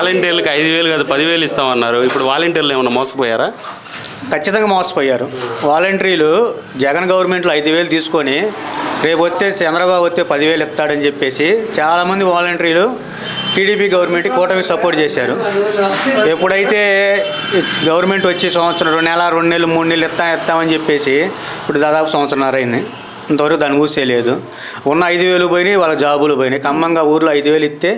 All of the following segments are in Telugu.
వాలంటీర్లకు 5,000 కాదు 10,000 ఇస్తామన్నారు. ఇప్పుడు వాలంటీర్లు ఏమన్నా మోసపోయారా? ఖచ్చితంగా మోసపోయారు. వాలంటీర్లు జగన్ గవర్నమెంట్లో 5,000 తీసుకొని రేపు వస్తే చంద్రబాబు వస్తే 10,000 ఇస్తాడని చెప్పేసి చాలామంది వాలంటీర్లు టీడీపీ గవర్నమెంట్ కూటమి సపోర్ట్ చేశారు. ఎప్పుడైతే గవర్నమెంట్ వచ్చి సంవత్సరం 2 నెలలు 2 నెలలు 3 నెలలు ఇస్తామని చెప్పేసి ఇప్పుడు దాదాపు సంవత్సరంన్నర అయింది. ఇంతవరకు దాని ఊసే లేదు. ఉన్న 5,000 పోయినాయి, వాళ్ళ జాబులు పోయినాయి. ఖమ్మంగా ఊర్లో 5,000 ఇస్తే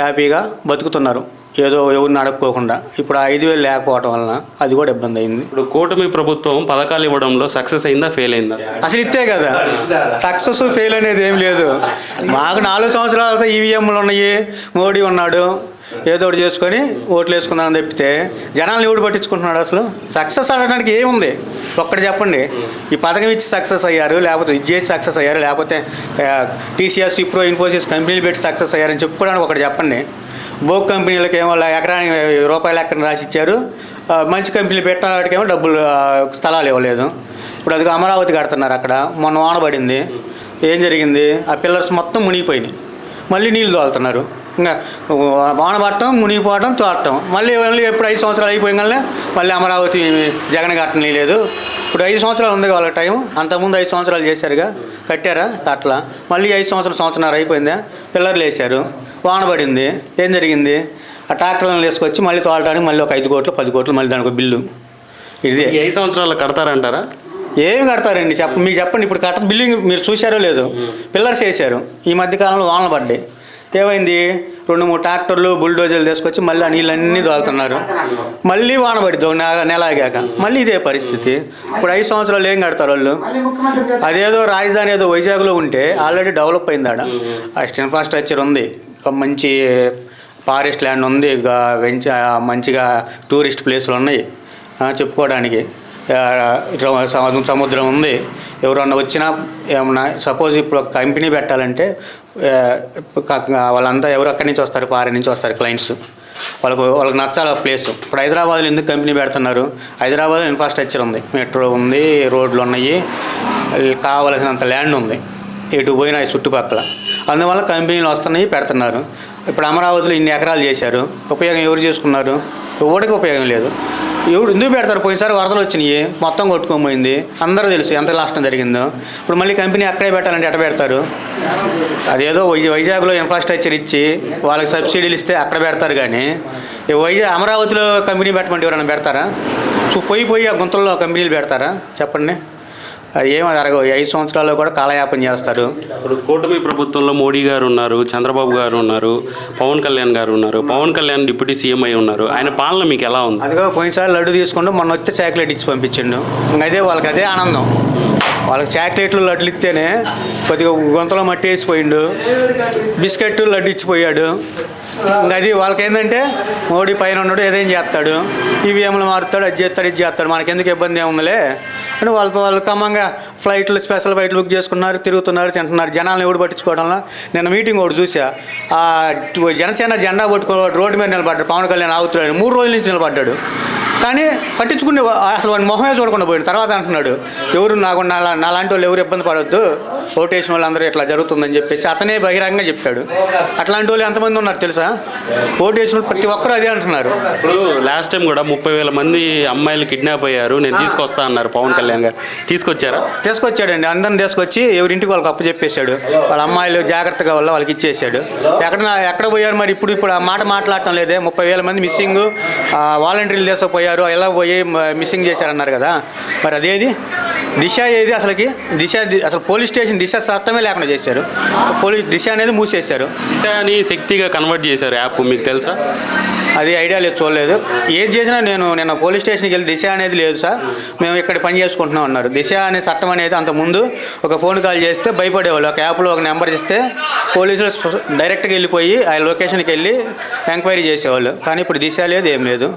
హ్యాపీగా బతుకుతున్నారు, ఏదో ఎవరిని అడగకోకుండా. ఇప్పుడు 5,000 లేకపోవడం వలన అది కూడా ఇబ్బంది అయింది. ఇప్పుడు కూటమి ప్రభుత్వం పథకాలు ఇవ్వడంలో సక్సెస్ అయిందా, ఫెయిల్ అయిందా? అసలు ఇస్తే కదా సక్సెస్ ఫెయిల్ అనేది ఏం లేదు. మాకు 4 సంవత్సరాలతో ఈవీఎంలు ఉన్నాయి, మోడీ ఉన్నాడు, ఏదో ఒకటి చేసుకొని ఓట్లు వేసుకుందామని తప్పితే జనాలను ఎవడు పట్టించుకుంటున్నాడు? అసలు సక్సెస్ అనడానికి ఏముంది? ఒక్కటి చెప్పండి. ఈ పథకం ఇచ్చి సక్సెస్ అయ్యారు, లేకపోతే ఇది చేసి సక్సెస్ అయ్యారు, లేకపోతే టీసీఎస్, విప్రో, ఇన్ఫోసిస్ కంపెనీలు పెట్టి సక్సెస్ అయ్యారని చెప్పుకోవడానికి ఒకటి చెప్పండి. బోక్ కంపెనీలకు ఏమో ఎకరానికి రూపాయల లెక్కన రాసిచ్చారు, మంచి కంపెనీలు పెట్టిన వాటికేమో డబ్బులు స్థలాలు ఇవ్వలేదు. ఇప్పుడు అది అమరావతి కడుతున్నారు. అక్కడ మొన్న వాన పడింది, ఏం జరిగింది? ఆ పిల్లర్స్ మొత్తం మునిగిపోయినాయి. మళ్ళీ నీళ్ళు తోలుతున్నారు. ఇంకా వాన పట్టడం, మునిగిపోవడం, చూడటం. మళ్ళీ ఎప్పుడు 5 సంవత్సరాలు అయిపోయిందనే మళ్ళీ అమరావతి జగన్ కట్టని లేదు. ఇప్పుడు 5 సంవత్సరాలు ఉంది వాళ్ళ టైం. అంతకుముందు 5 సంవత్సరాలు చేశారుగా, కట్టారా? కట్టలా. మళ్ళీ 5 సంవత్సరాలు అయిపోయిందా? పిల్లర్లు వేశారు, వాన పడింది, ఏం జరిగింది? ఆ ట్రాక్టర్లను వేసుకొచ్చి మళ్ళీ తోలడానికి మళ్ళీ ఒక 5 కోట్లు 10 కోట్లు మళ్ళీ దానికి బిల్లు. ఇది 5 సంవత్సరాలు కడతారంటారా? ఏమి కడతారండి? మీకు చెప్పండి. ఇప్పుడు బిల్డింగ్ మీరు చూశారో లేదో, పిల్లర్స్ వేశారు. ఈ మధ్యకాలంలో వానలు పడ్డాయి, ఏమైంది? 2-3 ట్రాక్టర్లు బుల్డోజర్లు తీసుకొచ్చి మళ్ళీ ఆ నీళ్ళన్నీ తోలుతున్నారు. మళ్ళీ వాన పడిద్ది నెల ఆగాక మళ్ళీ ఇదే పరిస్థితి. ఇప్పుడు 5 సంవత్సరాలు ఏం కడతారు వాళ్ళు? అదేదో రాజధాని ఏదో వైజాగ్లో ఉంటే ఆల్రెడీ డెవలప్ అయింది. ఆడ ఇన్ఫ్రాస్ట్రక్చర్ ఉంది, మంచి ఫారెస్ట్ ల్యాండ్ ఉంది, మంచిగా టూరిస్ట్ ప్లేసులు ఉన్నాయి చెప్పుకోవడానికి, సముద్రం ఉంది. ఎవరన్నా వచ్చినా ఏమన్నా సపోజ్ ఇప్పుడు ఒక కంపెనీ పెట్టాలంటే వాళ్ళంతా ఎవరు అక్కడి నుంచి వస్తారు? ఫారెన్ నుంచి వస్తారు క్లయింట్స్. వాళ్ళకి నచ్చాలి ఆ ప్లేస్. ఇప్పుడు హైదరాబాద్లో ఎందుకు కంపెనీ పెడుతున్నారు? హైదరాబాద్లో ఇన్ఫ్రాస్ట్రక్చర్ ఉంది, మెట్రో ఉంది, రోడ్లు ఉన్నాయి, కావలసినంత ల్యాండ్ ఉంది, ఎటు పోయినా చుట్టుపక్కల. అందువల్ల కంపెనీలు వస్తున్నాయి, పెడుతున్నారు. ఇప్పుడు అమరావతిలో ఇన్ని ఎకరాలు చేశారు, ఉపయోగం ఎవరు చేసుకున్నారు? ఎవరికి ఉపయోగం లేదు. ఎవరు ఎందుకు పెడతారు? పోయినసారి వరదలు వచ్చినాయి, మొత్తం కొట్టుకోపోయింది, అందరూ తెలుసు ఎంత నష్టం జరిగిందో. ఇప్పుడు మళ్ళీ కంపెనీ అక్కడే పెట్టాలంటే ఎట్ట పెడతారు? అదేదో వైజాగ్లో ఇన్ఫ్రాస్ట్రక్చర్ ఇచ్చి వాళ్ళకి సబ్సిడీలు ఇస్తే అక్కడ పెడతారు. కానీ అమరావతిలో కంపెనీ పెట్టమంటే ఎవరైనా పెడతారా? పోయి ఆ గుంతల్లో కంపెనీలు పెడతారా? చెప్పండి. ఏమో జరగవు. 5 సంవత్సరాల్లో కూడా కాలయాపన చేస్తారు. ఇప్పుడు కూటమి ప్రభుత్వంలో మోడీ గారు ఉన్నారు, చంద్రబాబు గారు ఉన్నారు, పవన్ కళ్యాణ్ గారు ఉన్నారు. పవన్ కళ్యాణ్ డిప్యూటీ సీఎం అయి ఉన్నారు. ఆయన పాలన మీకు ఎలా ఉంది? అదిగో పోయినసారి లడ్డు తీసుకుంటూ మొన్న వచ్చి చాక్లెట్ ఇచ్చి పంపించిండు. అదే వాళ్ళకి అదే ఆనందం. వాళ్ళకి చాక్లెట్లు లడ్లు ఇస్తేనే కొద్దిగా గొంతలో మట్టి వేసిపోయిండు, బిస్కెట్ లడ్డు ఇచ్చిపోయాడు. అది వాళ్ళకి ఏంటంటే మోడీ పైన ఉన్నాడు, ఏదేం చేస్తాడు, ఈవీఎంలు మారుతాడు, అది చేస్తాడు, ఇది చేస్తాడు, మనకెందుకు ఇబ్బంది ఏముందిలే అని వాళ్ళు క్రమంగా ఫ్లైట్లు, స్పెషల్ ఫ్లైట్లు బుక్ చేసుకున్నారు, తిరుగుతున్నారు, తింటున్నారు. జనాలను ఎవడు పట్టించుకోవడంలో నిన్న మీటింగ్ ఒకటి చూసా. జనసేన జెండా పట్టుకో రోడ్డు మీద నిలబడ్డాడు పవన్ కళ్యాణ్, ఆగుతున్నాడు. 3 రోజుల నుంచి నిలబడ్డాడు. కానీ పట్టించుకునే అసలు వాడి మొహమే చూడకుండా పోయాడు. తర్వాత అంటున్నాడు, ఎవరు నాలాంటి వాళ్ళు ఎవరు ఇబ్బంది పడవద్దు, ఓటేసిన వాళ్ళు అందరూ ఇట్లా జరుగుతుందని చెప్పేసి అతనే బహిరంగంగా చెప్పాడు. అట్లాంటి వాళ్ళు ఎంతమంది ఉన్నారు తెలుసా? ఓటేసిన ప్రతి ఒక్కరు అదే అంటున్నారు. ఇప్పుడు లాస్ట్ టైం కూడా 30,000 మంది అమ్మాయిలు కిడ్నాప్ అయ్యారు, నేను తీసుకొస్తా అన్నారు పవన్ కళ్యాణ్ గారు. తీసుకొచ్చారా? తీసుకొచ్చాడండి. అందరిని తీసుకొచ్చి ఎవరింటికి వాళ్ళకి అప్పు చెప్పేశాడు. వాళ్ళ అమ్మాయిలు జాగ్రత్తగా వాళ్ళకి ఇచ్చేసాడు. ఎక్కడ పోయారు మరి? ఇప్పుడు ఆ మాట మాట్లాడటం లేదే. 30,000 మంది మిస్సింగ్, వాలంటీర్లు తీసుకుపోయారు, ఎలా పోయి మిస్సింగ్ చేశారన్నారు కదా. మరి అదేది దిశ ఏది? అసలు పోలీస్ స్టేషన్ దిశ చట్టమే లేకుండా చేశారు. దిశ అనేది మూసేశారు. దిశని శక్తిగా కన్వర్ట్ చేశారు యాప్, మీకు తెలుసా? అది ఐడియా లేదు, చూడలేదు. ఏది చేసినా నిన్న పోలీస్ స్టేషన్కి వెళ్ళి దిశ అనేది లేదు సార్, మేము ఇక్కడ పని చేసుకుంటున్నాం అన్నారు. దిశ అనే చట్టం అనేది అంతకుముందు ఒక ఫోన్ కాల్ చేస్తే భయపడేవాళ్ళు. ఒక యాప్లో ఒక నెంబర్ ఇస్తే పోలీసులు డైరెక్ట్గా వెళ్ళిపోయి ఆ లొకేషన్కి వెళ్ళి ఎంక్వైరీ చేసేవాళ్ళు. కానీ ఇప్పుడు దిశ లేదు, ఏం లేదు.